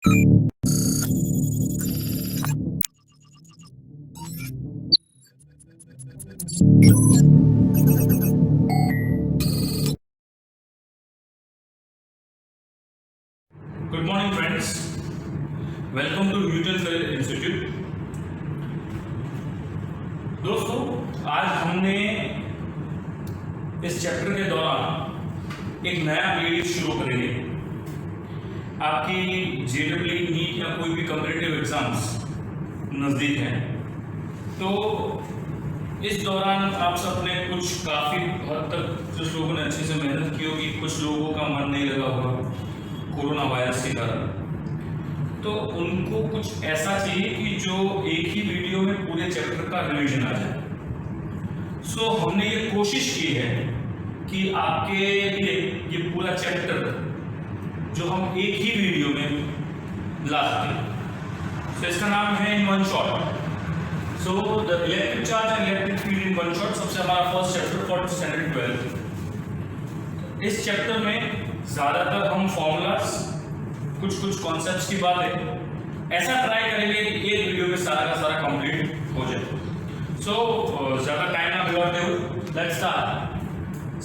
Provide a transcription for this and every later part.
Good morning friends, welcome to Newton Ferret Institute। दोस्तों, आज हमने इस चैप्टर के दौरान एक नया प्लेलिस्ट शुरू करेंगे। आपकी जेईई, नीट या कोई भी कॉम्पिटिटिव एग्जाम्स नज़दीक हैं, तो इस दौरान आप सब ने कुछ काफ़ी हद तक कुछ लोगों ने अच्छे से मेहनत की होगी, कुछ लोगों का मन नहीं लगा होगा कोरोना वायरस के कारण, तो उनको कुछ ऐसा चाहिए कि जो एक ही वीडियो में पूरे चैप्टर का रिवीजन आ जाए। सो हमने ये कोशिश की है कि आपके लिए ये पूरा चैप्टर जो हम एक ही वीडियो में ला सकें। तो इसका नाम है in one shot. So the electric charge and electric field in one shot सबसे हमारा फर्स्ट चैप्टर फॉर स्टैंडर्ड 12। इस चैप्टर में ज़्यादातर हम फॉर्मूलाज, कुछ कॉन्सेप्ट्स की बातें ऐसा ट्राई करेंगे कि एक वीडियो में सारा का सारा कंप्लीट हो जाए। सो ज़्यादा टाइम ना बिगाड़ते हुए लेट्स स्टार्ट।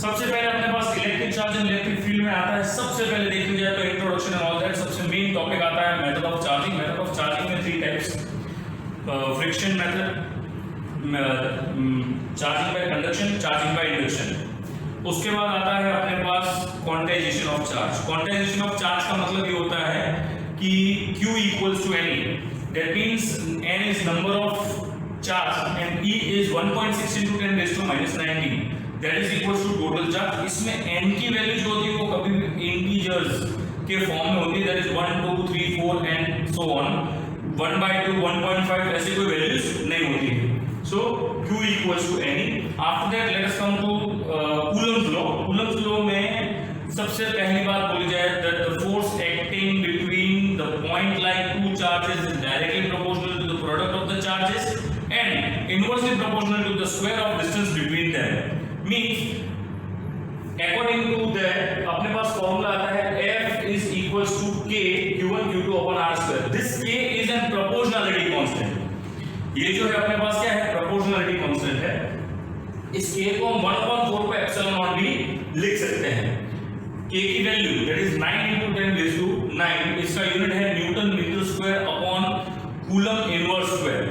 सबसे पहले अपने पास electric charge and electric field में आता है। सबसे पहले देखा जाए तो इंट्रोडक्शन एंड ऑल दैट, सबसे मेन टॉपिक आता है method of charging. Method of charging में 3 types, friction method, charging by conduction, charging by induction. उसके बाद आता है अपने पास quantisation of charge. Quantisation of charge का मतलब ये होता है कि Q equals to N, that means N is number of charge and E is 1.6 into 10 raised to -19, that is equals to total charge. इसमें N की वैल्यू जो होती है वो कभी भी इंटीजर्स के फॉर्म में होती है, that is 1 2 3 4 and so on. 1/2 1.5 ऐसी कोई वैल्यूज नहीं होती है। So Q equals to N. After that, let us come to Coulomb's law. Coulomb's law में सबसे पहली बात बोली जाए that the force acting between the point like two charges is directly proportional to the product of the charges and inversely proportional to the square of distance between them. Means according to that अपने पास formula आता है F is equals to K Q1 Q2 upon R square. This K is a proportionality constant. ये जो है अपने पास क्या है, proportionality constant है। इस k को हम 1/4 पे एप्सिलॉन नॉट भी लिख सकते हैं। k की value that is 9 into 10 raised to 9, इसका यूनिट है newton metre square upon coulomb inverse square.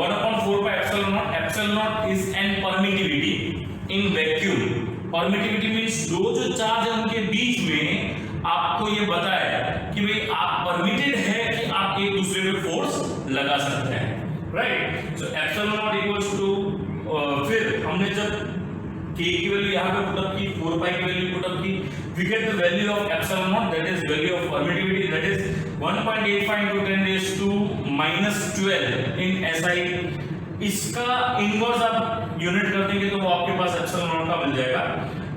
1/4 पे epsilon naught, epsilon naught is an permittivity in vacuum. Permittivity means दो जो चार्ज है उनके बीच में आपको ये बताया कि भाई आप परमिटेड है कि आप एक दूसरे पे फोर्स लगा सकते हैं, right. So epsilon naught equals to, फिर हमने जब k की वैल्यू यहां पे पुट अप की, 4 पाई की वैल्यू पुट अप की, we get the value of epsilon naught, that is value of permittivity, that is 1.85 into 10 raised to -12 in SI। इसका इनवर्स आप यूनिट कर देंगे तो वो आपके पास एप्सिलॉन नॉट का मिल जाएगा।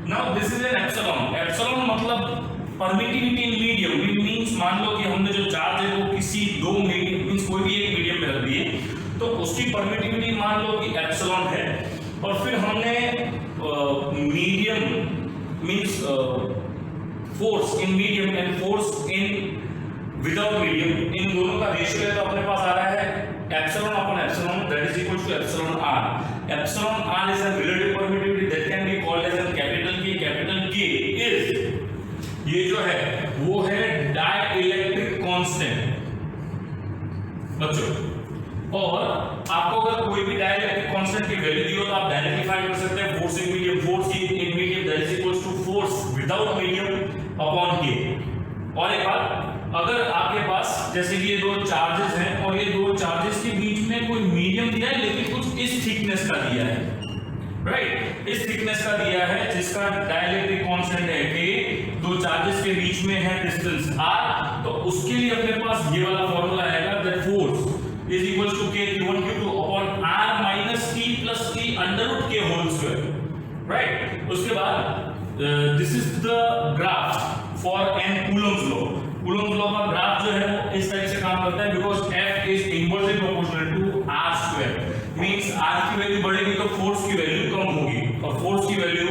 Now this is N epsilon. Epsilon मतलब परमिटिविटी इन मीडियम। मींस मान लो कि हमने जो चार्ज है वो किसी दो मीडियम, मींस कोई भी एक मीडियम में रख दिए, तो उसकी परमिटिविटी मान लो कि एप्सिलॉन है, और फिर हमने medium means force in medium and force in without medium, इन दोनों का रेशियो है, तो अपने पास आ रहा है epsilon upon epsilon that is equal to epsilon R. Epsilon R is a relative permittivity that can be called as an capital K। Capital K is, ये जो है वो है डाइइलेक्ट्रिक कांस्टेंट बच्चों। और आपको अगर कोई भी डाइइलेक्ट्रिक कांस्टेंट की वैल्यू दी हो तो आप डायरेक्टली फाइंड कर सकते हैं force in medium, force in medium that is equals to force without medium upon K। और एक बात, अगर आपके पास जैसे कि ये दो चार्जेस हैं और ये दो चार्जेस के बीच में कोई मीडियम दिया है लेकिन कुछ इस थिकनेस का दिया है, राइट, इस थिकनेस का दिया है जिसका डाइइलेक्ट्रिक कांस्टेंट है K, दो चार्जेस के बीच में है डिस्टेंस R, तो उसके लिए अपने पास ये वाला फॉर्मूला आएगा that force is equals to K Q1 Q2 upon R minus T plus T under root K whole square, right. उसके बाद this is the graph for an Coulomb's law. Coulomb's law का graph जो है वो इस type से काम करता है because F is inversely proportional to R square. Means R की वैल्यू बढ़ेगी तो फोर्स की वैल्यू कम होगी, और फोर्स की वैल्यू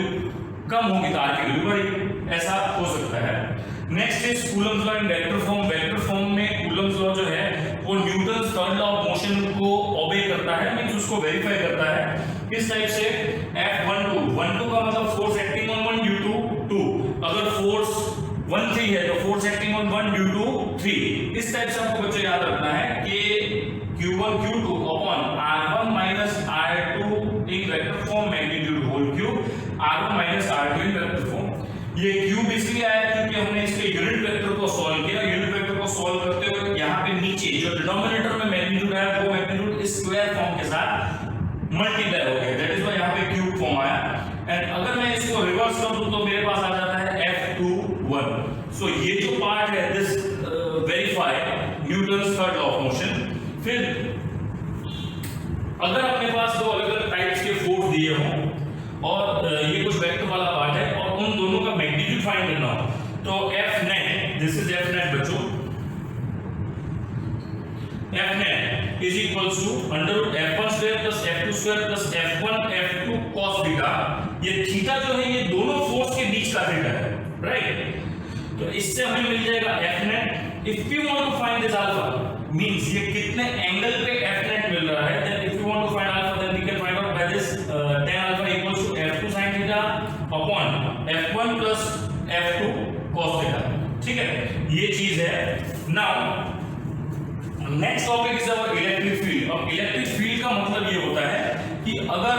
कम होगी तो R की वैल्यू बढ़ेगी, ऐसा हो सकता है। Next is Coulomb's law in vector form. Vector law जो है वो Newton's third law of motion को ओबे करता है, मींस उसको वेरीफाई करता है। किस टाइप से? F12 का मतलब force acting on 1 due to 2, अगर फोर्स 1 3 है तो force acting on 1 due to 3। इस टाइप से आपको बच्चों याद रखना है कि Q1 Q2 upon R1 minus R2 in vector form magnitude whole cube R1 minus R2 in vector form. ये क्यूब इसलिए आया क्योंकि हमने इसके यूनिट वेक्टर को सॉल्व किया। यूनिट वेक्टर को सॉल्व करते हुए यहाँ पे नीचे जो डिनोमिनेटर में मैग्नीट्यूड आया वो मैग्नीट्यूड इस स्क्वायर फॉर्म के साथ मल्टीप्लाई हो गया, दैट इज व्हाई यहाँ पे क्यूब फॉर्म आया। एंड अगर मैं इसको रिवर्स कर दूं तो मेरे पास आ जाता है F21। सो ये जो पार्ट है this verify Newton's third law of motion. फिर अगर अपने पास दो अलग अलग टाइप्स के फोर्स दिए हों और ये कुछ वेक्टर वाला पार्ट है और उन दोनों का मैग्नीट्यूड फाइंड करना हो तो F net, this is F net बच्चों, F net is equals to under root F1 square plus F2 square plus F1 F2 cos theta। ये थीटा जो है ये दोनों फोर्स के बीच का थीटा है, राइट? तो इससे हमें मिल जाएगा F net। If you want to find this alpha means ये कितने एंगल पे F net मिल रहा है, then if you want to find alpha then we can find out by this tan alpha equals to F2 sin theta upon F1 plus F2 cos theta। ठीक है, ये चीज है। Now next topic is our electric field. अब electric field का मतलब ये होता है कि अगर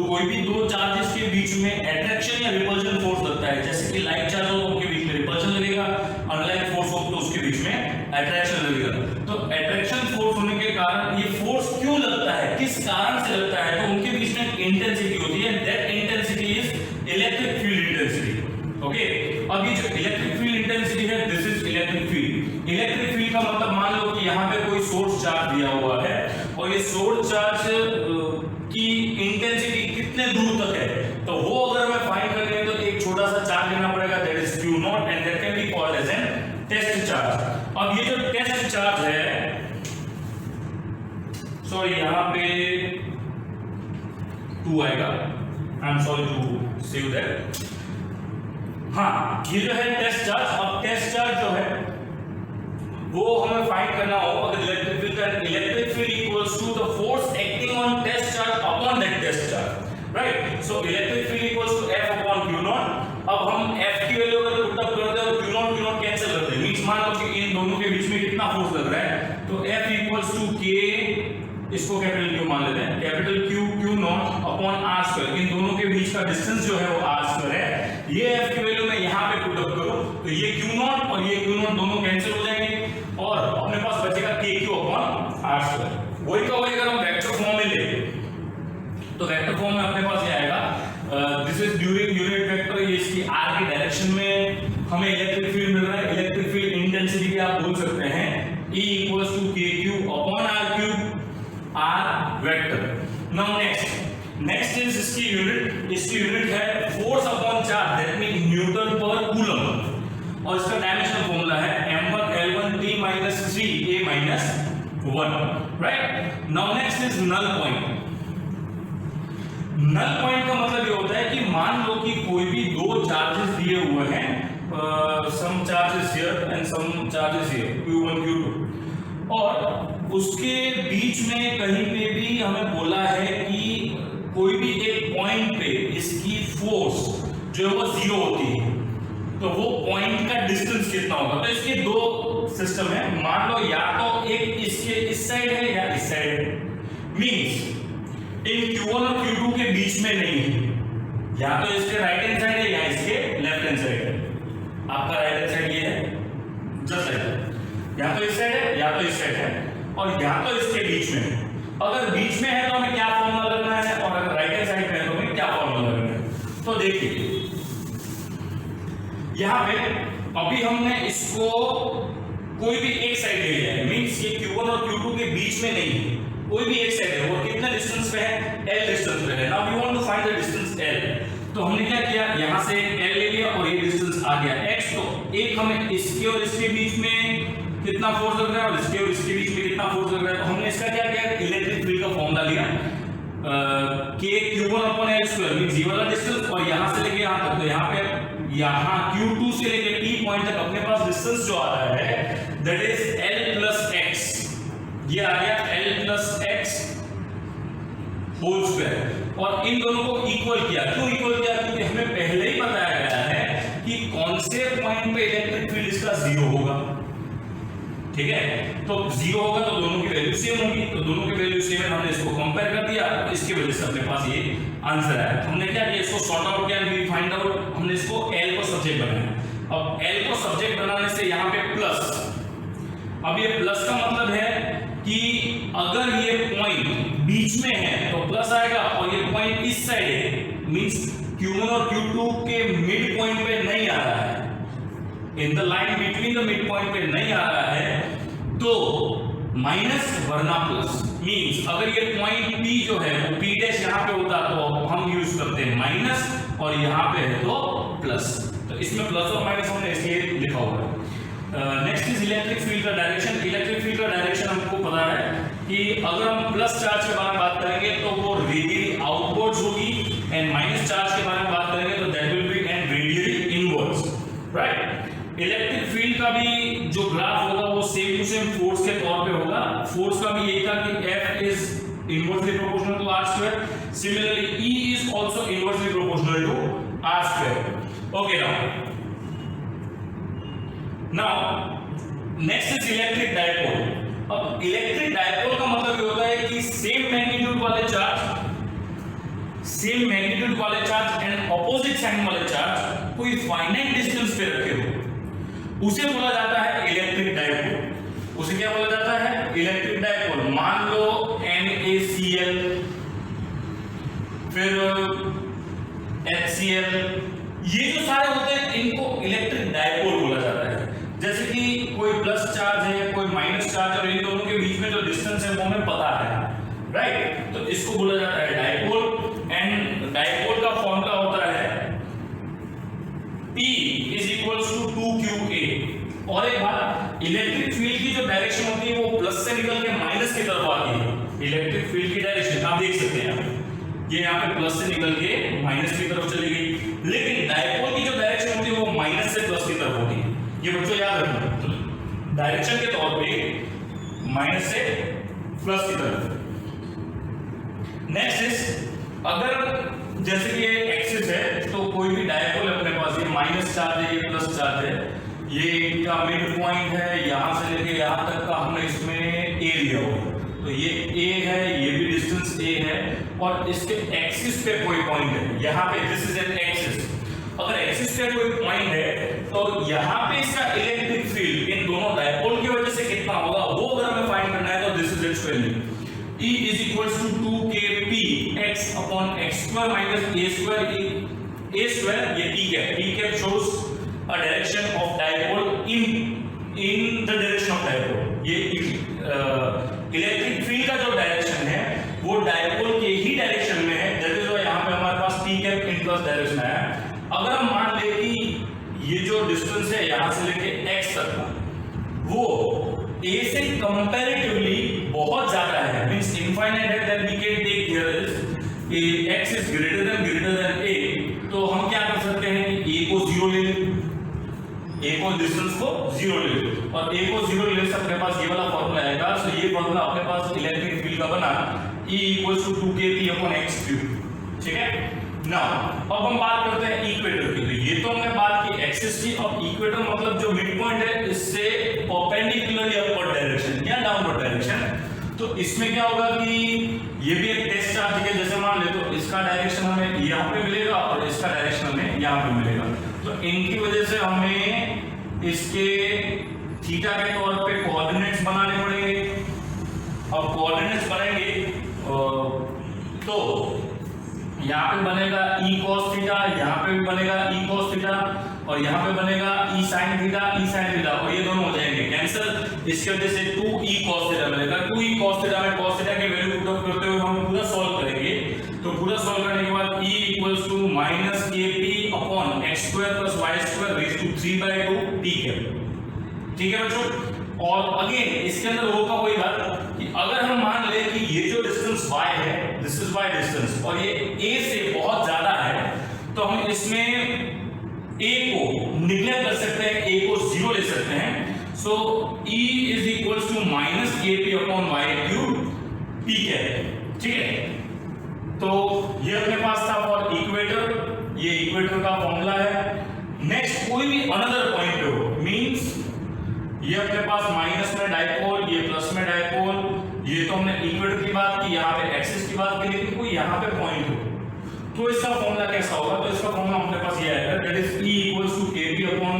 कोई भी दो चार्जेस के बीच में अट्रैक्शन या रिपल्शन फोर्स लगता है, जैसे कि लाइक चार्ज हो तो उनके बीच में रिपल्शन लगेगा, अनलाइक फोर्स हो तो उसके बीच में अट्रैक्शन लगेगा। तो अट्रैक्शन फोर्स होने के कारण ये फोर्स क्यों लगता है, किस कारण से लगता है, तो उनके बीच में इंटेंसिटी होती है, that intensity is electric field intensity. Okay, अब ये जो इलेक्ट्रिक फील्ड इंटेंसिटी है this is electric field. Electric field का मतलब मान लो कि यहाँ पे कोई सोर्स चार्ज दिया हुआ है और ये सोर्स चार्ज की इंटेंसिटी कितने दूर तक है, तो वो अगर हमें फाइंड करनी है तो एक छोटा सा चार्ज लेना पड़ेगा, that is Q0 and that can be called as an test charge. अब ये जो टेस्ट चार्ज है, सॉरी यहाँ पे 2 आएगा, I am sorry to save that. हाँ, ये जो है टेस्ट चार्ज। अब टेस्ट चार्ज जो है वो हमें फाइंड करना हो अगर electric field equals to the force acting on test charge upon that test charge, right? So electric field equals to F upon Q0। अब हम F की वैल्यू अगर पुट अप करते हैं तो Q0 कैंसिल कर दें, मींस मान लो कि इन दोनों के बीच में कितना फोर्स लग रहा है, तो F इक्वल्स टू K, इसको कैपिटल Q मान लेते हैं, capital Q0 upon R square. इन दोनों के बीच का डिस्टेंस जो है वो R स्क्वायर है। ये F की वैल्यू मैं यहाँ पे पुट अप करूं तो ये Q0 और ये Q0 दोनों कैंसिल हो जाएंगे और अपने पास बचेगा KQ अपॉन R स्क्वायर। वही का वही अगर हम वेक्टर फॉर्म में ले तो वेक्टर फॉर्म में अपने पास ये आएगा, this is during unit vector, ये इसकी R की डायरेक्शन में हमें इलेक्ट्रिक फील्ड मिल रहा है। इलेक्ट्रिक फील्ड इंटेंसिटी भी आप बोल सकते हैं E equals to KQ upon R cube R vector. Now next is इसकी यूनिट है force upon charge, that mean newton per coulomb, और इसका डायमेंशनल फॉर्मूला है m1 L1 T - 3 A - 1, right? Now next is null point. Null point का मतलब ये होता है कि मान लो कि कोई भी दो चार्जेस दिए हुए हैं, some charges here and some charges here, Q1 Q2, और उसके बीच में कहीं पे भी हमें बोला है कि कोई भी एक पॉइंट पे इसकी फोर्स जो है वो 0 होती है, तो वो पॉइंट का डिस्टेंस कितना होगा। तो इसके दो सिस्टम है, मान लो या तो एक इसके इस साइड है या इस साइड है, मींस इन Q1 और Q2 के बीच में नहीं है, या तो इसके राइट हैंड साइड है या इसके लेफ्ट हैंड साइड है। आपका राइट हैंड साइड ये है, जस्ट लाइक या तो इस साइड है या तो इस साइड है, और या तो इसके बीच में है। अगर बीच में है तो हमें क्या फॉर्मूला लगना है, और अगर राइट हैंड साइड में है तो हमें क्या फॉर्मूला लगना है। तो देखिए यहां पे अभी हमने इसको कोई भी एक साइड ले लिया है, मींस ये Q1 और Q2 के बीच में नहीं है, कोई भी एक साइड है, वो कितना डिस्टेंस पे है, L डिस्टेंस पे है। Now we want to find the distance L, तो हमने क्या किया, यहां से L ले लिया और ये डिस्टेंस आ गया X। तो एक हमें इसके और इसके बीच में कितना फोर्स लग रहा है और इसके और इसके बीच में कितना फोर्स लग रहा है, तो हमने इसका क्या किया, इलेक्ट्रिक फील्ड का फॉर्मूला लिया, K Q1 upon L square, means ये वाला डिस्टेंस, और यहां से लेके यहां तक, तो यहां पे यहाँ Q2 से लेके T पॉइंट तक अपने पास डिस्टेंस जो आ रहा है that is L whole square और इन दोनों को इक्वल किया। क्यों इक्वल किया? क्योंकि हमें पहले ही बताया गया है कि कौन से पॉइंट पे इलेक्ट्रिक फील्ड इसका जीरो होगा। ठीक है, तो जीरो होगा तो दोनों की वैल्यू सेम होगी, तो दोनों की वैल्यू सेम है, हमने इसको कंपेयर कर दिया, इसकी वजह से अपने पास ये आंसर आया। हमने क्या किया, इसको सॉर्ट आउट किया, वी फाइंड आउट, हमने इसको L को सब्जेक्ट बनाया। अब L को सब्जेक्ट बनाने से यहाँ पे प्लस, अब ये प्लस का मतलब है कि अगर ये पॉइंट बीच में है तो प्लस आएगा, और ये पॉइंट इस साइड है, मींस Q1 और Q2 के मिड पॉइंट पे नहीं आ रहा है, in the line between the mid point पे नहीं आ रहा है, तो माइनस वरना प्लस। मींस अगर ये पॉइंट P जो है वो P डैश यहाँ पे होता तो हम यूज करते हैं माइनस, और यहाँ पे है तो प्लस, तो इसमें प्लस और माइनस हमने इसलिए लिखा हुआ है। नेक्स्ट इज इलेक्ट्रिक फील्ड का डायरेक्शन। इलेक्ट्रिक फील्ड का डायरेक्शन हमको पता है कि अगर हम प्लस चार्ज के बारे में बात करेंगे तो वो रेडियली आउटवर्ड्स होगी, एंड माइनस चार्ज के बारे में बात करेंगे तो that will B and radially inwards, right. Electric field का भी जो ग्राफ होगा वो सेम टू सेम फोर्स के तौर पे होगा। फोर्स का भी यही था कि F is inversely proportional to r square, similarly E is also inversely proportional to r square. Okay, now next is electric dipole. अब इलेक्ट्रिक डायपोल का मतलब ये होता है कि सेम मैग्नीट्यूड वाले चार्ज एंड ऑपोजिट साइन वाले चार्ज कोई फाइनाइट डिस्टेंस पे रखे हो, उसे बोला जाता है इलेक्ट्रिक डायपोल। उसे क्या बोला जाता है? Electric dipole. मान लो NaCl, फिर HCl, ये जो सारे होते हैं इनको इलेक्ट्रिक डायपोल बोला जाता है। जैसे कि कोई प्लस चार्ज है, कोई माइनस चार्ज है, और इन दोनों के बीच में जो डिस्टेंस है वो हमें पता है, राइट, तो इसको बोला जाता है डायपोल। एंड डायपोल का फॉर्मूला होता है P is equals to 2qa। और एक बात, इलेक्ट्रिक फील्ड की जो डायरेक्शन होती है वो प्लस से निकल के माइनस की तरफ आती है। इलेक्ट्रिक फील्ड की डायरेक्शन आप देख सकते हैं, ये यहाँ पे प्लस से निकल के माइनस की तरफ चली गई, लेकिन डायपोल की जो डायरेक्शन होती है वो माइनस से प्लस की तरफ होती है। ये बच्चों याद रखना, डायरेक्शन के तौर पे माइनस से प्लस की तरफ। नेक्स्ट इज, अगर जैसे कि ये एक्सिस है तो कोई भी डायपोल अपने पास, ये माइनस चार्ज है, ये प्लस चार्ज है, ये इनका मिड पॉइंट है, यहां से लेके यहां तक का हमने इसमें ए लिया होगा, तो ये ए है, ये भी डिस्टेंस ए है, और इसके एक्सिस पे कोई पॉइंट है, यहाँ पे दिस इज एन एक्सिस। अगर एक्सिस पे कोई पॉइंट है तो यहाँ पे इसका इलेक्ट्रिक फील्ड इन दोनों डायपोल की वजह से कितना होगा वो अगर हमें फाइंड करना है तो this is it's value. E is equals to 2kp x upon x square minus a square. A square ये t cap. T cap shows a direction of dipole in the direction of dipole. ये electric field का जो direction है वो dipole के ही direction में है, that is why यहाँ पे हमारे पास t cap in plus direction आया। अगर हम मान ले कि ये जो डिस्टेंस है यहाँ से लेके x तक का वो a से कंपैरेटिवली बहुत ज्यादा है, मींस इनफाइनाइट है, then we can take here is x is greater than a, तो हम क्या कर सकते हैं कि a को 0 ले लें, a को डिस्टेंस को 0 ले लें, और a को 0 ले से अपने पास ये वाला फॉर्मूला आएगा। सो ये फॉर्मूला अपने पास इलेक्ट्रिक फील्ड का बना E equals to 2kp upon x cube, ठीक है। नाउ अब हम बात करते हैं इक्वेटर की। ये तो हमने बात की एक्सिस की, अब इक्वेटर मतलब जो मिड पॉइंट है इससे परपेंडिकुलरली अपवर्ड डायरेक्शन या डाउनवर्ड डायरेक्शन। तो इसमें क्या होगा कि ये भी एक टेस्ट चार्ज है, जैसे मान ले तो इसका डायरेक्शन हमें यहाँ पे मिलेगा और इसका डायरेक्शन हमें यहाँ पे मिलेगा, तो इनकी वजह से हमें इसके थीटा के तौर पे कोऑर्डिनेट्स बनाने पड़ेंगे। अब कोऑर्डिनेट्स बनेंगे तो यहाँ पे बनेगा e cos थीटा, यहाँ पे भी बनेगा e cos थीटा, और यहाँ पे बनेगा e sin थीटा, और ये दोनों हो जाएंगे कैंसिल। इसके वजह से 2e cos थीटा मिलेगा। 2e cos थीटा में cos थीटा की वैल्यू पुट अप करते हुए हम पूरा सॉल्व करेंगे, तो पूरा सॉल्व करने के बाद e equals to minus kp upon x square plus y square raise to 3/2 t cap, ठीक है बच्चों। और अगेन इसके अंदर होगा वही बात कि अगर हम मान ले कि ये जो डिस्टेंस y है, दिस इज y डिस्टेंस, और ये a से बहुत ज्यादा है, तो हम इसमें a को निगलेक्ट कर सकते हैं, a को 0 ले सकते हैं। So e is equals to minus kp upon y cube t cap, ठीक है। तो ये अपने पास था फॉर इक्वेटर, ये इक्वेटर का फॉर्मूला है। नेक्स्ट कोई भी अनदर पॉइंट पे हो, मींस ये अपने पास माइनस में डाइपोल, ये प्लस में डाइपोल, ये तो हमने इक्वेटर की बात की, यहाँ पे एक्सिस की बात की, लेकिन कोई यहाँ पे पॉइंट हो तो इसका फॉर्मूला कैसा होगा? तो इसका फॉर्मूला अपने पास ये आएगा, that is E equals to kp upon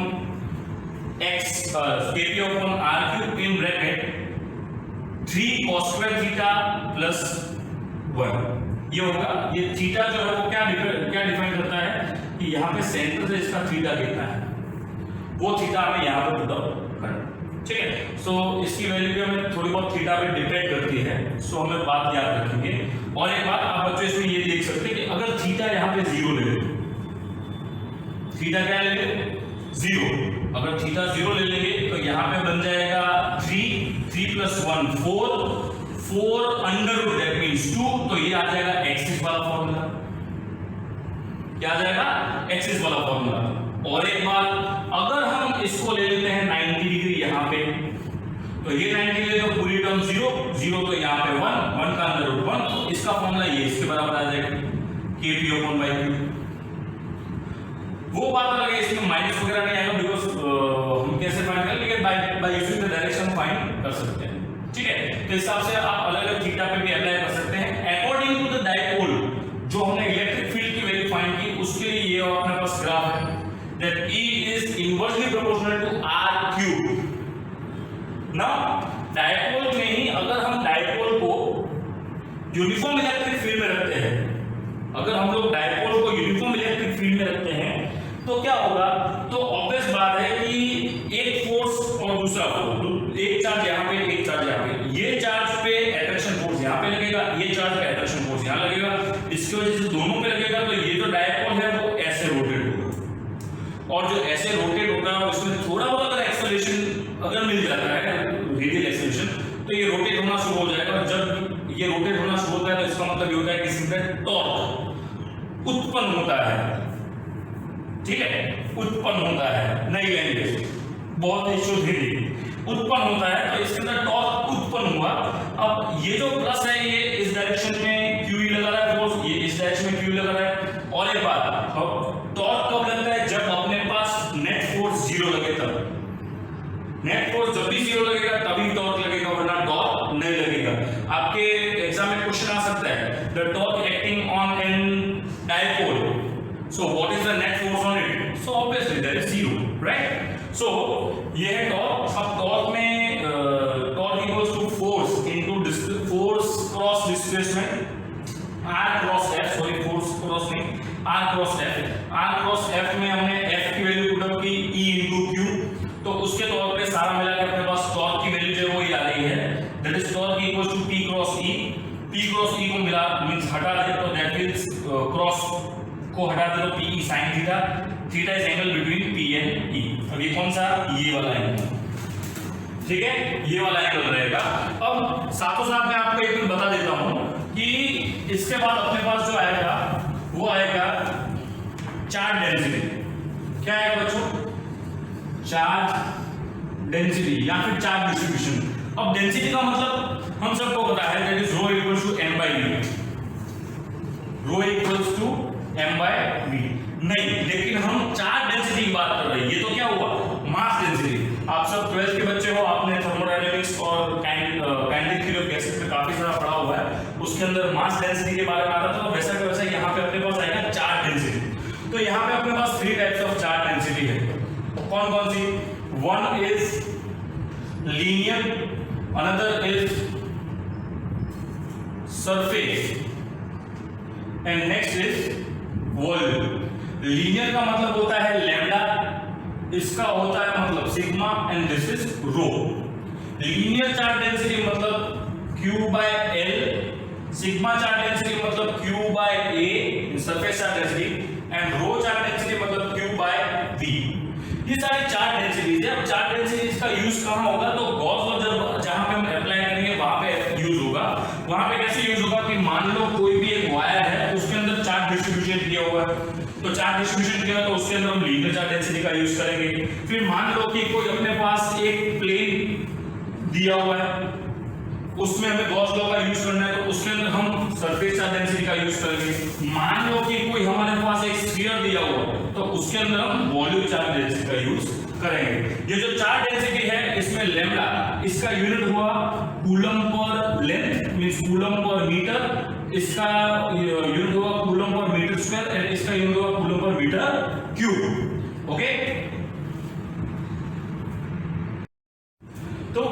x kp upon r cube in bracket 3 cos square theta plus 1। ये होगा, ये थीटा जो है वो क्या डिफाइन करता है कि यहाँ पे सेंटर से इसका थीटा कितना है, वो थीटा हमें यहाँ पे पुट आउट करना, ठीक है। सो इसकी वैल्यू भी हमें थोड़ी बहुत थीटा पे डिपेंड करती है, सो हमें बात याद रखेंगे। और एक बात आप बच्चों इसमें ये देख सकते हैं कि अगर थीटा यहाँ पे 0 ले ले, थीटा क्या ले ले 0, अगर थीटा 0 ले लेंगे तो यहाँ पे बन जाएगा 3 plus 1 4 under root that means 2, तो ये आ जाएगा एक्सिस वाला फॉर्मूला, क्या आ जाएगा एक्सिस वाला फॉर्मूला। और एक बात, अगर हम इसको ले लेते हैं 90 डिग्री यहाँ पे, तो ये 90 ले तो पूरी टर्म 0 तो यहाँ पे 1 का अंडर रूट 1, तो इसका फॉर्मूला ये इसके बराबर आ जाएगा kp अपॉन बाई क्यू। वो बात अलग है, इसमें माइनस वगैरह नहीं आएगा, बिकॉज हम कैसे फाइंड करें, लेकिन by using the direction find कर सकते हैं, ठीक है। तो इस हिसाब से आप अलग अलग थीटा पे भी अप्लाई कर सकते हैं अकॉर्डिंग टू द डाइपोल। जो हमने इलेक्ट्रिक फील्ड की वैल्यू फाइंड की, उसके लिए ये अपने पास ग्राफ है that E is inversely proportional to R cube। Now dipole में ही अगर हम डाइपोल को यूनिफॉर्म इलेक्ट्रिक फील्ड में रखते हैं, अगर हम लोग डाइपोल को यूनिफॉर्म इलेक्ट्रिक फील्ड में रखते हैं तो क्या होगा? तो ऑब्वियस बात है कि एक फोर्स और दूसरा फोर्स, एक चार्ज यहाँ पे एक चार्ज यहाँ पे, ये चार्ज पे अट्रैक्शन फोर्स यहाँ पे लगेगा, ये चार्ज पे अट्रैक्शन फोर्स यहाँ लगेगा, इसकी वजह से दोनों पे लगेगा, तो ये जो डाइपोल है वो ऐसे रोटेट होगा। और जो ऐसे रोटेट होगा उसमें थोड़ा बहुत अगर एक्सेलरेशन अगर मिल जाता है, रेडियल एक्सेलरेशन, तो ये रोटेट होना शुरू हो जाएगा। और जब ये रोटेट होना शुरू होता है तो इसका मतलब ये होता है कि इसमें टॉर्क उत्पन्न होता है, ठीक है, उत्पन्न होता है, नई लैंग्वेज बहुत ही शुद्ध हिंदी, उत्पन्न होता है, तो इसके अंदर टॉर्क उत्पन्न हुआ। अब ये जो प्लस है ये इस डायरेक्शन में QE लगा रहा है फोर्स, ये इस डायरेक्शन में QE लगा रहा है। और एक बात, टॉर्क कब लगता है? जब अपने पास नेट फोर्स 0 लगे तब। नेट फोर्स जब भी 0 लगेगा तभी टॉर्क लगेगा, वरना टॉर्क नहीं लगेगा। आपके एग्जाम में क्वेश्चन आ सकता है, the torque acting on an dipole, so what is the net force on it? So obviously there is 0, right? So ये है टॉर्क। अब टॉर्क में torque equals to force into force cross displacement r cross f, sorry force cross नहीं, r cross f में हमने f की value put up की E into q, तो उसके तौर पे सारा मिला के अपने पास टॉर्क की वैल्यू जो है वो ये आ रही है, that is torque equals to p cross e को मिला मींस हटा दे तो दैट मींस क्रॉस को हटा दे तो PE sin theta, theta is angle between P and E। अब ये कौन सा? ये वाला एंगल, ठीक है, ये वाला एंगल रहेगा। अब साथों साथ मैं आपको एक दिन बता देता हूं कि इसके बाद अपने पास जो आएगा वो आएगा चार्ज डेंसिटी। क्या है बच्चों? चार्ज डेंसिटी या फिर चार्ज डिस्ट्रीब्यूशन। अब डेंसिटी का मतलब हम सबको पता है, that is rho equals to m by v, rho equals to m by v। नहीं, लेकिन हम चार्ज डेंसिटी की बात कर रहे हैं। ये तो क्या हुआ? Mass density. आप सब 12th के बच्चे हो, आपने थर्मोडायनामिक्स और काइनेटिक थ्योरी ऑफ गैसेस में काफी सारा पढ़ा हुआ है, उसके अंदर मास डेंसिटी के बारे में आता था। तो वैसा का वैसा यहाँ पे अपने पास आएगा चार्ज डेंसिटी। तो यहाँ पे अपने पास 3 टाइप्स ऑफ चार्ज डेंसिटी है। कौन कौन सी? One is linear, another is surface and next is volume. Linear का मतलब होता है लैम्डा, इसका होता है मतलब sigma and this is rho. Linear charge density मतलब Q by L, sigma charge density मतलब Q by A surface charge density, and rho charge density मतलब Q by V। ये सारी चार्ज डेंसिटीज है। अब चार्ज डेंसिटीज का use कहाँ होगा? तो गॉस लॉ जहां पे हम अप्लाई करेंगे वहां पे यूज होगा। वहां पे कैसे यूज होगा कि मान लो कोई भी एक वायर है, उसके अंदर चार्ज डिस्ट्रीब्यूशन दिया हुआ है, तो चार्ज डिस्ट्रीब्यूशन किया तो उसके अंदर हम लीनियर चार्ज डेंसिटी का यूज करेंगे। फिर मान लो कि कोई अपने पास एक प्लेन दिया हुआ है, उसमें हमें गॉस लॉ का यूज करना है, तो उसके अंदर हम सरफेस चार्ज डेंसिटी का यूज करेंगे। मान लो कि कोई हमारे पास एक स्फीयर दिया हुआ है, तो उसके अंदर हम वॉल्यूम चार्ज डेंसिटी का यूज करेंगे। ये जो चार्ज डेंसिटी है इसमें लैम्डा, इसका यूनिट हुआ coulomb per length means coulomb per metre, इसका यूनिट हुआ coulomb per metre square and इसका यूनिट हुआ coulomb per metre cube. Okay, तो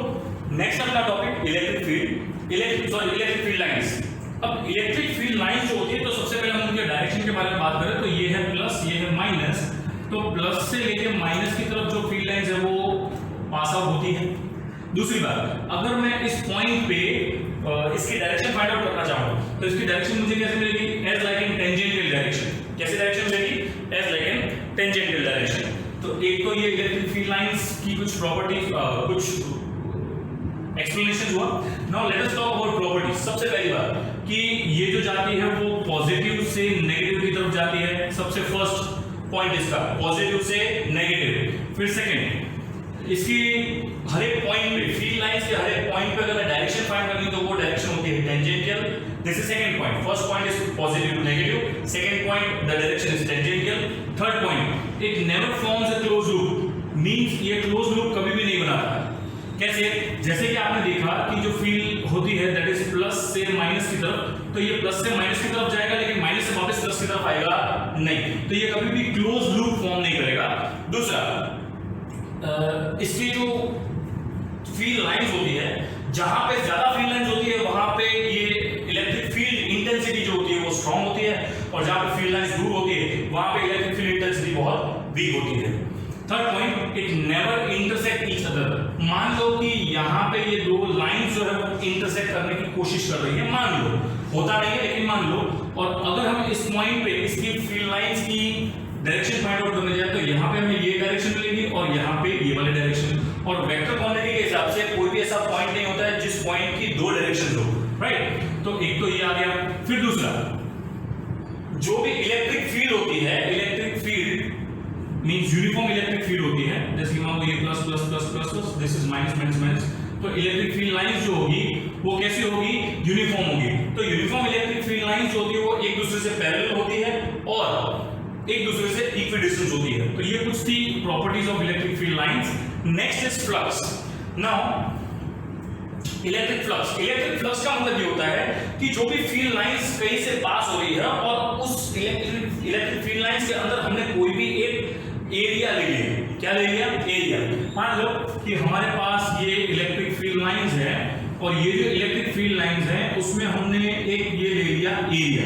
नेक्स्ट अपना topic electric field, electric field lines. अब इलेक्ट्रिक फील्ड लाइंस जो होती है, तो सबसे पहले हम उनके डायरेक्शन के बारे में बात करें तो ये है प्लस, ये है माइनस। तो प्लस से लेके माइनस की तरफ जो फील्ड लाइंस है वो पास आउट होती है। दूसरी बात, अगर मैं इस पॉइंट पे इसकी डायरेक्शन फाइंड आउट करना चाहूँ तो इसकी डायरेक्शन मुझे कैसे मिलेगी? As like in tangential direction. कैसे डायरेक्शन मिलेगी? As like in tangential direction. तो एक तो ये इलेक्ट्रिक फील्ड लाइंस की कुछ प्रॉपर्टीज, कुछ एक्सप्लेनेशन हुआ। Now let us talk about properties. सबसे पहली बात कि ये जो जाती है वो पॉजिटिव से नेगेटिव की तरफ जाती है। सबसे फर्स्ट पॉइंट इसका पॉजिटिव से नेगेटिव। फिर सेकंड, इसकी हर एक पॉइंट पे, फील्ड लाइंस के हर एक पॉइंट पे अगर मैं डायरेक्शन फाइंड करनी तो वो डायरेक्शन होती है tangential. This is second point. First point is positive to negative, second point the direction is tangential, third point it never forms a close loop, means ये क्लोज लूप कभी भी नहीं बनाता। कैसे? जैसे कि आपने देखा कि जो फील्ड होती है दैट इज प्लस से माइनस की तरफ, तो ये प्लस से माइनस की तरफ जाएगा लेकिन माइनस से वापस प्लस की तरफ आएगा नहीं, तो ये कभी भी क्लोज लूप फॉर्म नहीं करेगा। दूसरा, इसकी जो फील्ड लाइंस होती है, जहां पे ज्यादा फील्ड लाइंस होती है वहां पे ये इलेक्ट्रिक फील्ड इंटेंसिटी जो होती है वो स्ट्रांग होती है, और जहां पे फील्ड लाइंस दूर होती है वहां पे इलेक्ट्रिक फील्ड इंटेंसिटी बहुत वीक होती है। Third point, it never intersect each other. मान लो कि यहाँ पे ये दो लाइंस जो है वो इंटरसेक्ट करने की कोशिश कर रही है, मान लो, होता नहीं है लेकिन मान लो, और अगर हम इस पॉइंट पे इसकी फील्ड लाइंस की डायरेक्शन फाइंड आउट करने जाए तो यहाँ पे हमें ये डायरेक्शन मिलेगी और यहाँ पे ये वाली डायरेक्शन। और वेक्टर क्वांटिटी के हिसाब से कोई भी ऐसा पॉइंट नहीं होता है जिस पॉइंट की दो डायरेक्शन हो, राइट? तो एक तो ये आ गया। फिर दूसरा, जो भी इलेक्ट्रिक फील्ड होती है, electric field means uniform electric field होती है, जैसे मान लो ये plus plus plus plus plus, this is minus minus minus, तो इलेक्ट्रिक फील्ड लाइंस जो होगी वो कैसी होगी? यूनिफॉर्म होगी। तो यूनिफॉर्म इलेक्ट्रिक फील्ड लाइंस जो होती है वो एक दूसरे से पैरेलल होती है और एक दूसरे से इक्विडिस्टेंस होती है। तो ये कुछ थी properties of electric field lines. Next is flux. Now electric flux, electric flux का मतलब ये होता है कि जो भी फील्ड लाइंस कहीं से पास हो रही है और उस इलेक्ट्रिक फील्ड लाइंस के अंदर हमने कोई भी एक एरिया ले लिया। क्या ले लिया? एरिया। मान लो कि हमारे पास ये इलेक्ट्रिक फील्ड लाइंस है और ये जो इलेक्ट्रिक फील्ड लाइंस है उसमें हमने एक ये ले लिया एरिया।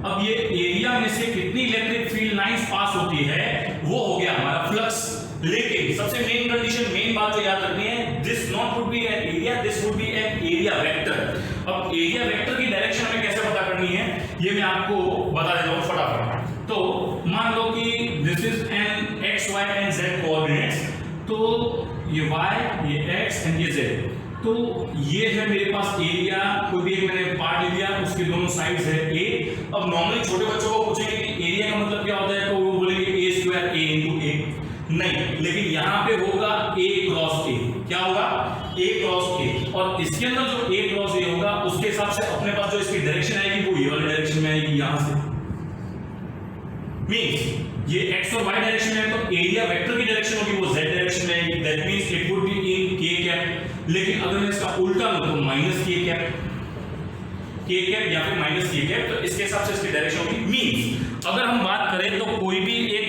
अब ये एरिया में से कितनी इलेक्ट्रिक फील्ड लाइंस पास होती है वो हो गया हमारा फ्लक्स। लेकिन सबसे मेन कंडीशन, मेन बात जो याद रखनी है, this not would be an area, this would be an area vector. अब एरिया वेक्टर की डायरेक्शन हमें कैसे पता करनी है ये मैं आपको बता देता हूं फटाफट। तो मान लो कि this is an X Y and Z coordinates, तो ये y, ये x एंड ये z, तो ये है मेरे पास एरिया। कोई भी एक मैंने पार्ट ले लिया, उसके दोनों साइड्स है a। अब नॉर्मली छोटे बच्चों को पूछेंगे कि एरिया का मतलब क्या होता है, तो वो बोलेंगे a square a into a। नहीं, लेकिन यहाँ पे होगा a क्रॉस a। क्या होगा? a cross a। और इसके अंदर जो a क्रॉस a होगा उसके हिसाब से अपने पास जो इसकी डायरेक्शन आएगी वो ये वाली डायरेक्शन में आएगी, यहां से। मींस ये x और y डायरेक्शन है तो एरिया वेक्टर की डायरेक्शन होगी वो z डायरेक्शन में आएगी। That means it would be in k cap. लेकिन अगर मैं इसका उल्टा लूं तो माइनस k कैप या फिर माइनस k कैप, तो इसके हिसाब से इसकी डायरेक्शन होगी। मींस अगर हम बात करें तो कोई भी एक,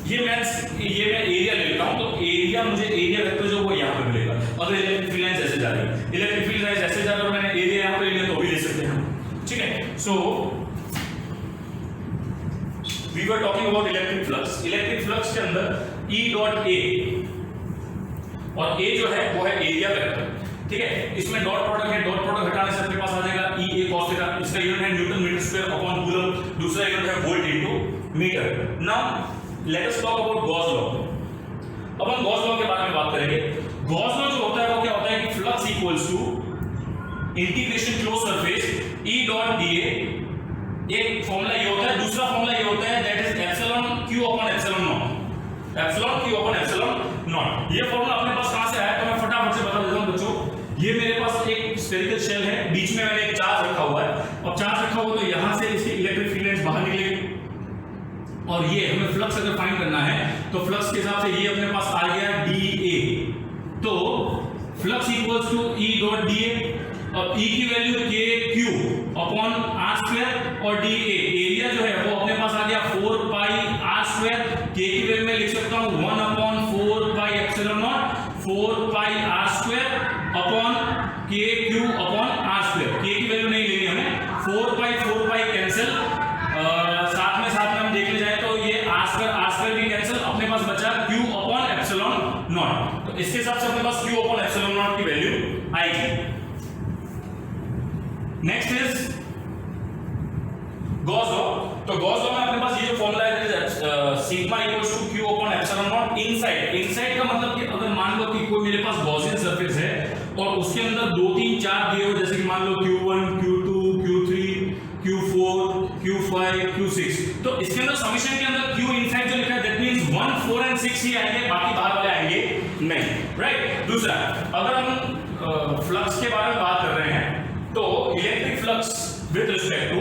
ये मैं एरिया ले लेता हूं, तो एरिया मुझे एरिया वेक्टर जो वो यहां पे मिलेगा। अगर इलेक्ट्रिक फील्ड लाइंस ऐसे जा रही है, इलेक्ट्रिक फील्ड लाइंस ऐसे जा रही है, मैंने एरिया यहां पे ले लिया तो भी ले सकते हैं, ठीक है। So we were talking about electric flux. Electric flux के अंदर E डॉट A, और A जो है वो है एरिया वेक्टर, ठीक है। इसमें डॉट प्रोडक्ट है, डॉट प्रोडक्ट हटाने से अपने पास आ जाएगा E A cos थीटा। इसका यूनिट है newton metre square upon coulomb, दूसरा यूनिट है volt into metre. Now let us talk about Gauss law. अब हम गॉस लॉ के बारे में बात करेंगे। गॉस लॉ जो होता है वो क्या होता है कि flux equals to integration close surface E dot dA। एक फॉर्मूला ये होता है, दूसरा फॉर्मूला ये होता है that is epsilon q upon epsilon naught. Epsilon q upon epsilon naught. ये फॉर्मूला अपने पास कहां से आया तो मैं फटाफट से बता देता हूं बच्चों। ये मेरे पास एक स्फेरिकल शेल है, बीच में मैंने एक चार्ज रखा हुआ है, और चार्ज रखा हुआ तो यहां से इसके इलेक्ट्रिक फील्ड लाइंस बाहर निकलेगी, और ये हमें फ्लक्स अगर फाइंड करना है तो फ्लक्स के हिसाब से ये अपने पास आ गया dA, तो flux equals to E dot dA, अब E की value KQ upon R square, और dA एरिया जो है वो अपने पास आ गया 4 पाई R स्क्वायर, K की वैल्यू मैं लिख सकता हूं 1 upon 4 pi epsilon naught 4 pi R square upon KQ upon R square, K की वैल्यू नहीं लेनी हमें, 4 पाई कैंसिल, साथ में हम देखने जाए तो ये R स्क्वायर भी कैंसिल, अपने पास बचा Q अपॉन एप्सिलॉन नॉट, तो इसके हिसाब से अपने पास Q अपॉन एप्सिलॉन नॉट की वैल्यू आएगी। नेक्स्ट इज गॉस लॉ, तो गॉस लॉ में अपने पास ये जो फॉर्मूला है sigma equals to Q upon epsilon naught inside का मतलब कि अगर मान लो कि कोई मेरे पास गॉसियन सरफेस है और उसके अंदर 2 3 4 दिए हो, जैसे कि मान लो Q1 Q2 Q3 Q4 Q5 Q6, तो इसके अंदर समीशन के अंदर Q इनसाइड जो लिखा है दैट मींस 1 4 एंड 6 ही आएंगे, बाकी बाहर वाले आएंगे नहीं, राइट। दूसरा, अगर हम फ्लक्स के बारे में बात कर रहे हैं तो electric flux with respect to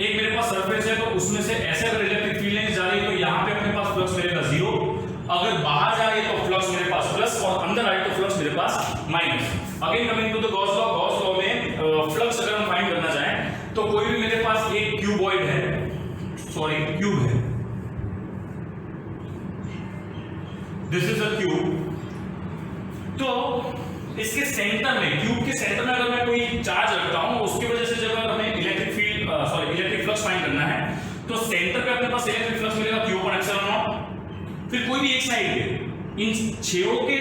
एक मेरे पास सरफेस है, तो उसमें से ऐसे अगर इलेक्ट्रिक फील्ड लाइंस जा रही है तो यहां पे अपने पास फ्लक्स मिलेगा 0, अगर बाहर जा रही है तो फ्लक्स मेरे पास प्लस, और अंदर आए तो फ्लक्स मेरे पास minus. Again coming to the Gauss law में फ्लक्स अगर हम फाइंड करना चाहें तो कोई भी मेरे पास एक क्यूबॉइड है, सॉरी क्यूब है, दिस इज अ क्यूब, तो इसके सेंटर में, क्यूब के सेंटर में अगर मैं कोई चार्ज रखता हूं, उसकी वजह से जब हमें इलेक्ट्रिक फ्लक्स फाइंड करना है तो सेंटर पे अपने पास इलेक्ट्रिक फ्लक्स मिलेगा Q अपॉन एप्सिलॉन नॉट। फिर कोई भी एक साइड पे इन छेओं के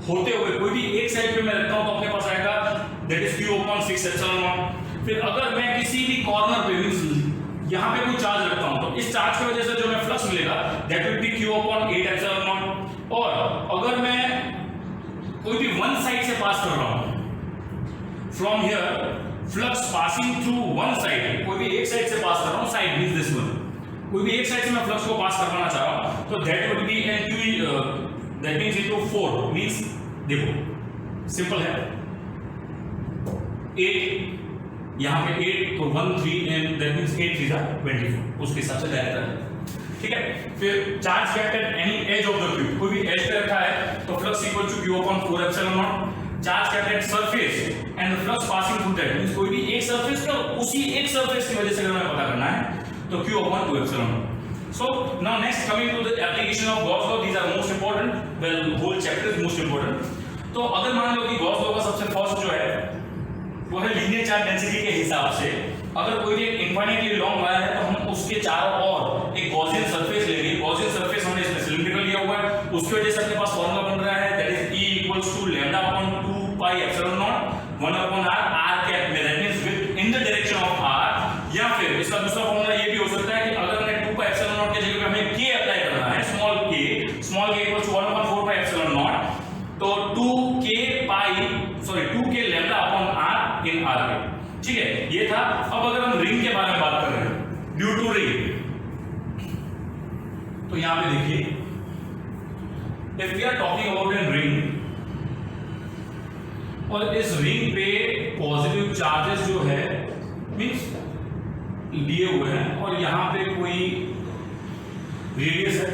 होते हुए कोई भी एक साइड पे मैं रखता हूं तो अपने पास आएगा that is Q upon 6 epsilon not. फिर अगर मैं किसी भी कॉर्नर पे मींस यहां पे कोई चार्ज रखता हूं तो इस चार्ज की वजह से जो मैं फ्लक्स मिलेगा that will be Q upon 8 epsilon not. और अगर मैं कोई भी वन साइड से पास कर रहा हूं, from here flux passing through one side, कोई भी एक साइड से पास कर रहा हूं, साइड मींस दिस वन, कोई भी एक साइड से मैं फ्लक्स को पास करवाना चाह रहा हूं तो that would be an Q, that means into 4 means, देखो सिंपल है, 8 यहां पे 8 तो 1 3 एंड दैट मींस 8 3 24, उसके हिसाब से डायरेक्ट है, ठीक है। फिर charge kept at any edge of the cube, कोई भी एज पे रखा है तो flux equal to Q upon 4 epsilon naught. Charge kept at surface and the flux passing through that means कोई भी एक सरफेस का उसी एक सरफेस की वजह से अगर हमें पता करना है तो Q upon 2 epsilon naught. So now next coming to the application of Gauss law, these are most important, well whole chapter is most important. तो अगर मान लो कि गॉस लॉ का सबसे फर्स्ट जो है वो है लीनियर चार्ज डेंसिटी के हिसाब से अगर कोई एक इनफाइनाइटली लॉन्ग वायर है तो हम उसके चारों ओर एक गॉसियन सरफेस लेंगे, गॉसियन सरफेस हमने इसमें सिलिंड्रिकल लिया हुआ है, उसकी वजह से अपने पास फार्मूला बन रहा है that is E equals to lambda upon 2 pi epsilon naught 1 upon r cap में, that means within the direction of r। या फिर इसका दूसरा फार्मूला ये भी हो सकता है कि अगर हमें 2 पाई एप्सिलॉन नॉट की जगह पे हमें k अप्लाई करना है, small k equals to 1 upon 4 pi epsilon naught, तो 2k lambda upon r in r के, ठीक है, ये था। अब अगर हम रिंग के बारे में बात कर रहे हैं, ड्यू टू रिंग, तो यहां पे देखिए if we are talking about an ring और इस रिंग पे पॉजिटिव चार्जेस जो है मींस लिए हुए हैं और यहां पे कोई रेडियस है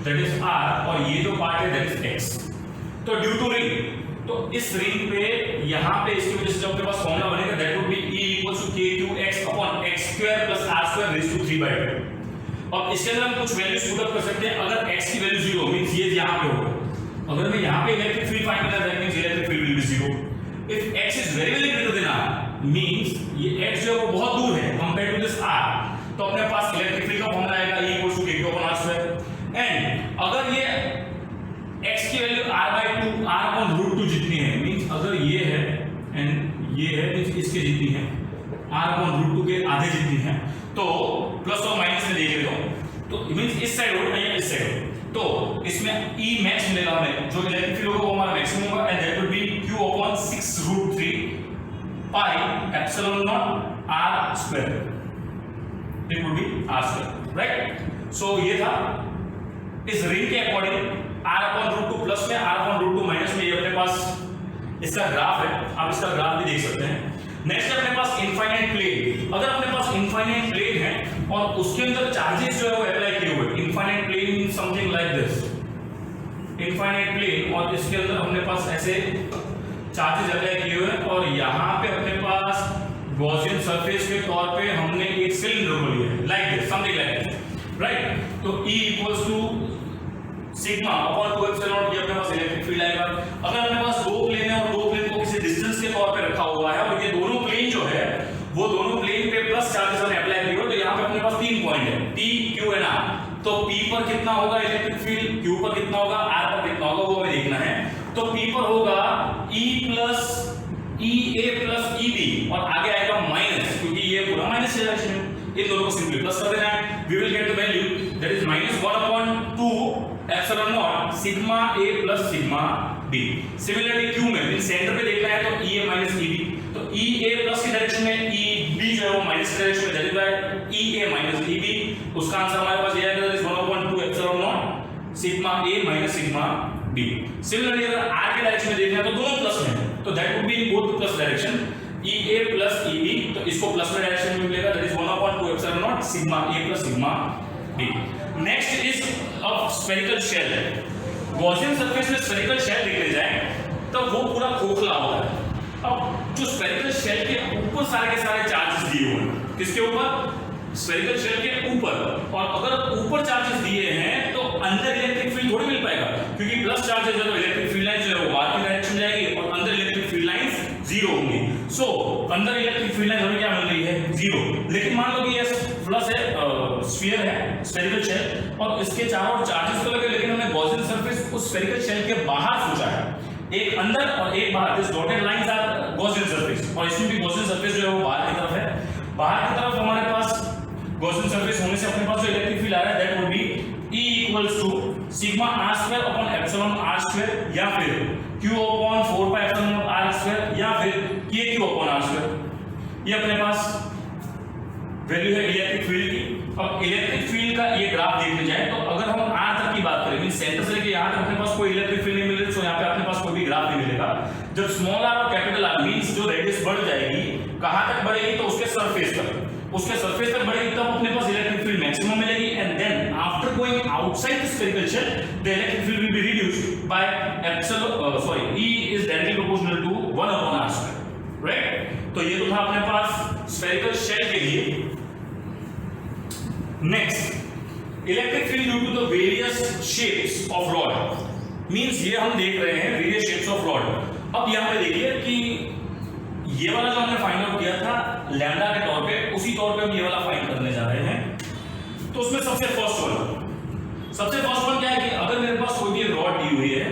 दैट इज r और ये जो पार्ट है दैट इज x, तो ड्यू टू रिंग, तो इस रिंग पे यहां पे इसकी वजह से जो आपके पास फॉर्मूला बनेगा that would be E equals to KQX upon x square plus r square raise to 3/2। अब इसके अंदर हम कुछ वैल्यूज पुट अप कर सकते हैं, अगर x की वैल्यू 0 मींस ये यहां पे होगा, अगर मैं यहां पे इलेक्ट्रिक फील्ड फाइंड करना that means electric field will B 0। If x is very very greater than r means ये x जो है वो बहुत दूर है कंपेयर टू दिस r, तो अपने पास इलेक्ट्रिक फील्ड का फॉर्मूला आएगा E equals to KQ upon r square. And अगर ये x की वैल्यू r/2 r अपॉन √2 जितनी है मींस अगर ये है एंड ये है मींस इसके जितनी है r अपॉन √2 के आधे जितनी है, तो प्लस और माइनस में देख लेता हूं तो मींस इस साइड हो या इस साइड हो, तो इसमें E मैक्स मिलेगा हमें, जो इलेक्ट्रिक फील्ड होगा वो हमारा मैक्सिमम होगा and that will be Q upon 6√3 pi epsilon naught r square, it will be r square, right. So ये था इस रिंग के अकॉर्डिंग r अपॉन √2 प्लस में r अपॉन √2 माइनस में, ये अपने पास इसका ग्राफ है, आप इसका ग्राफ भी देख सकते हैं। नेक्स्ट अपने पास इनफाइनाइट प्लेन। अगर अपने पास इनफाइनाइट प्लेन है और उसके अंदर चार्जेस जो है वो अप्लाई किए हुए, infinite plane something like this, infinite plane, और इसके अंदर अपने पास ऐसे चार्जेस अप्लाई किए हुए हैं और यहाँ पे अपने पास गॉसियन सरफेस के तौर पे हमने एक सिलेंडर को लिया है, like this, something like this, right. तो E equals to sigma upon 2 epsilon naught, ये अपने पास इलेक्ट्रिक फील्ड आएगा। अगर अपने पास दो प्लेन है और दो प्लेन को किसी डिस्टेंस के तौर पे रखा हुआ है और ये दोनों प्लेन जो है वो दोनों प्लेन पे प्लस चार्जेस हमने अप्लाई किए, तो यहाँ पे अपने पास 3 पॉइंट है, P, Q एंड R। तो P पर कितना होगा इलेक्ट्रिक फील्ड, Q पर कितना होगा, R पर कितना होगा, वो हमें देखना है। तो P पर होगा E plus EA plus EB और आगे आएगा माइनस, क्योंकि ये पूरा माइनस डायरेक्शन है, इन दोनों को सिंपली प्लस कर देना है। We will get the value that is -1/2 epsilon naught sigma A plus sigma B। Similarly Q में इन सेंटर पे देखना है तो EA माइनस EB, तो EA प्लस की डायरेक्शन में EB जो है वो माइनस की डायरेक्शन में, that is why EA minus EB। उसका आंसर हमारे पास ये आएगा, that is 1/2 epsilon naught sigma A minus sigma B। Similarly अगर R के डायरेक्शन में देखना है तो दोनों प्लस में है, तो that would be in both plus direction, EA plus EB, तो इसको प्लस में डायरेक्शन में मिलेगा, that is 1/2 epsilon naught sigma A plus sigma B। Next is अब स्फेरिकल शेल। गॉसियन सरफेस में स्फेरिकल शेल देखने जाए तो वो पूरा खोखला होता है। अब जो स्फेरिकल शेल के ऊपर सारे के सारे चार्जेस दिए हुए हैं, किसके ऊपर, स्फेरिकल शेल के ऊपर, और अगर ऊपर चार्जेस दिए हैं तो अंदर इलेक्ट्रिक फील्ड थोड़ी मिल पाएगा, क्योंकि प्लस चार्जेस है तो इलेक्ट्रिक फील्ड लाइन जो है वो बाहर की डायरेक्शन जाएगी और अंदर इलेक्ट्रिक फील्ड लाइंस 0 होंगी। सो अंदर इलेक्ट्रिक फील्ड लाइन हमें क्या मिल रही है, 0। लेकिन मान लो कि ये प्लस है, स्फीयर है, स्फेरिकल शेल, और इसके चारों ओर चार्जेस तो लगे, लेकिन हमने गॉसियन सरफेस उस स्फेरिकल शेल के बाहर सोचा है, एक अंदर और एक बाहर। This dotted lines are Gaussian surface, और इसमें भी गॉसियन सरफेस जो है वो बाहर की तरफ है। बाहर की तरफ हमारे पास गॉसियन सरफेस होने से अपने पास जो इलेक्ट्रिक फील्ड आ रहा है that would be E equals to sigma R square upon epsilon R square, या फिर Q upon 4 pi epsilon R square, या फिर KQ अपॉन R स्क्वायर। ये अपने पास वैल्यू है इलेक्ट्रिक फील्ड की। अब इलेक्ट्रिक फील्ड का ये ग्राफ देखने जाए तो अगर हम R तक की बात करें, मीन सेंटर से लेके यहाँ तक अपने पास कोई इलेक्ट्रिक फील्ड नहीं मिल रही, तो यहाँ पे अपने पास कोई भी ग्राफ नहीं मिलेगा। जब स्मॉल r और कैपिटल R मींस जो रेडियस बढ़ जाएगी, कहाँ तक बढ़ेगी, तो उसके सरफेस तक, उसके सरफेस तक बढ़ेगी, तब अपने पास इलेक्ट्रिक फील्ड मैक्सिमम मिलेगी। And then after going outside the spherical shell the electric field will be reduced by epsilon E is directly proportional to 1/r square, right. तो ये तो था अपने पास स्फेरिकल शेल के लिए। Next, electric field due to the various shapes of rod, means ये हम देख रहे हैं वेरियस शेप्स ऑफ रॉड। अब यहाँ पे देखिए कि ये वाला जो हमने फाइंड आउट किया था लैम्डा के तौर पे, उसी तौर पे हम ये वाला फाइंड करने जा रहे हैं। तो उसमें सबसे फर्स्ट वन क्या है कि अगर मेरे पास कोई भी रॉड दी हुई है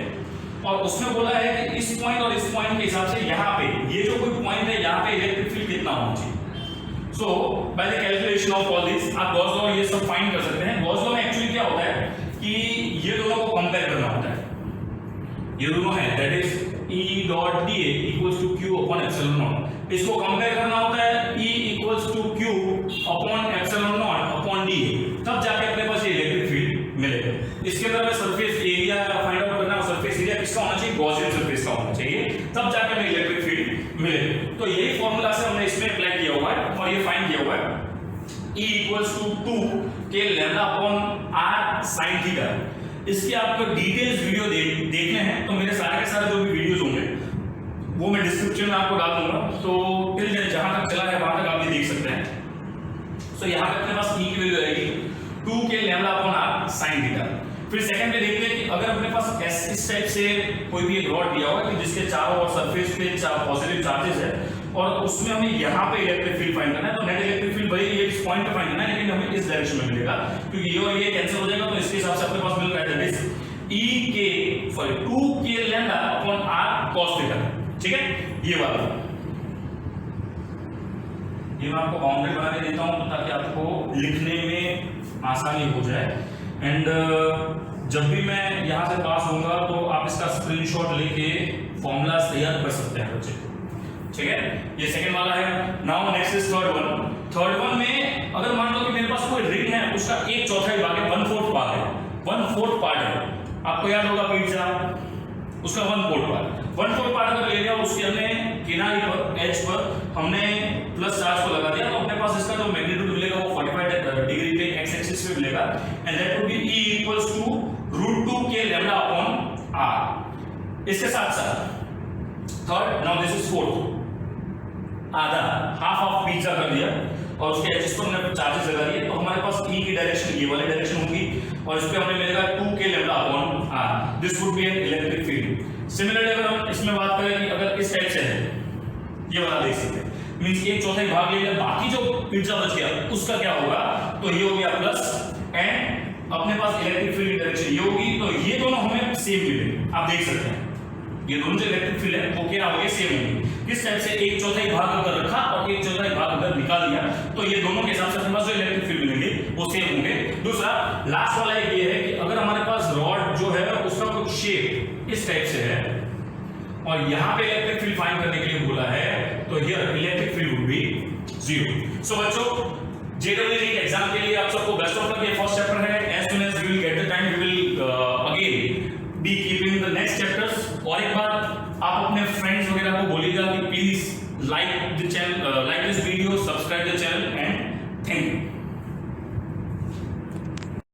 और उसमें बोला है कि इस पॉइंट और इस पॉइंट के हिसाब से यहाँ पे ये जो कोई पॉइंट है यहाँ पे इलेक्ट्रिक फील्ड कितना होना चाहिए। So by the calculation of all this आप गॉस लॉ ये सब फाइंड कर सकते हैं। गॉस लॉ में एक्चुअली क्या होता है कि ये दोनों को कंपेयर करना होता है, ये दोनों है that is E dot dA equals to Q upon epsilon naught. इसको कंपेयर करना होता है E equals to Q upon epsilon naught upon dA, तब जाके अपने पास ये इलेक्ट्रिक फील्ड मिलेगा। इसके अंदर हमें सरफेस एरिया फाइंड आउट करना है, सरफेस एरिया किसका होना चाहिए, गॉसियन सरफेस का होना चाहिए, तब जाके हमें इलेक्ट्रिक फील्ड मिलेगा। तो यही फॉर्मूला से हमने इसमें अप्लाई किया हुआ है और ये फाइंड किया हुआ है E इक्वल्स टू 2 के lambda upon R sin theta. इसकी आपको डिटेल्स वीडियो देखने हैं तो मेरे सारे के सारे जो भी वीडियोस होंगे वो मैं डिस्क्रिप्शन में आपको डाल दूंगा, तो टिल जहां तक चला है वहां तक आप ये देख सकते हैं। सो यहाँ पे अपने पास E की वैल्यू आएगी 2 के lambda upon R sin theta. फिर सेकंड पे देखते हैं कि अगर अपने पास इस टाइप से कोई भी एक रॉड दिया हुआ है कि जिसके चारों ओर सरफेस पे पॉजिटिव चार्जेस है और उसमें हमें यहाँ पे इलेक्ट्रिक फील्ड फाइंड करना है, तो नेट इलेक्ट्रिक फील्ड भाई ये इस पॉइंट पे फाइंड करना है, लेकिन हमें इस डायरेक्शन में मिलेगा क्योंकि ये और ये कैंसिल हो जाएगा, तो इसके हिसाब से अपने पास मिल रहा है दैट इज E 2 के lambda upon R cos theta. ठीक है, ये वाला ये मैं आपको बाउंड्री बना के देता हूँ ताकि आपको लिखने में आसानी हो जाए। एंड जब भी मैं यहाँ से पास होऊंगा तो आप इसका स्क्रीनशॉट लेके फॉर्मूलाज तैयार कर सकते हैं बच्चे। ठीक है, ये सेकंड वाला है। Now next is third one. Third one में अगर मान लो कि मेरे पास कोई रिंग है, उसका 1/4 भाग है, 1/4 पार्ट है, 1/4 पार्ट है। आपको याद होगा पिज्जा, उसका 1/4 पार्ट, 1/4 पार्ट अगर ले लिया उसके हमने किनारे पर एज पर हमने प्लस चार्ज को लगा दिया, तो अपने पास इसका जो मैग्नीट्यूड मिलेगा वो 45 डिग्री पे एक्स एक्सिस पे मिलेगा, and that would be E equals to √2k lambda upon r। इसके साथ साथ third, now this is fourth, आधा हाफ ऑफ पिज्जा कर दिया और उसके एजेस पर हमने चार्जेस लगा दिए, तो हमारे पास E की डायरेक्शन ये वाली डायरेक्शन होगी और इस पे हमें मिलेगा 2k lambda upon r। This would be an electric field. Similarly अगर हम इसमें बात करें कि अगर इस टाइप से है, ये वाला देख सकते हैं, मींस एक चौथाई भाग ले लिया, बाकी जो पिज्जा बच गया उसका क्या होगा, तो ये हो गया प्लस, एंड अपने पास इलेक्ट्रिक फील्ड की डायरेक्शन ये होगी, तो ये दोनों हमें सेम मिलेंगे। आप देख सकते हैं ये दोनों जो इलेक्ट्रिक फील्ड है वो क्या होंगे, सेम होंगे। किस टाइप से, एक चौथाई भाग अगर रखा और एक चौथाई भाग अगर निकाल दिया, तो ये दोनों के हिसाब से अपने पास जो इलेक्ट्रिक फील्ड मिलेंगे वो सेम होंगे। दूसरा लास्ट वाला ये है कि अगर हमारे पास रॉड जो है उसका कुछ शेप इस टाइप से है और यहाँ पे इलेक्ट्रिक फील्ड फाइंड करने के लिए बोला है, तो here electric field would be 0। So बच्चों, JEE एग्जाम के लिए आप सबको बेस्ट ऑफ लक। ये फर्स्ट चैप्टर है, as soon as we will get the time we will again be keeping the next chapters. और एक बात आप अपने फ्रेंड्स वगैरह को बोलिएगा कि please like the channel, like this video, subscribe the channel, and thank you.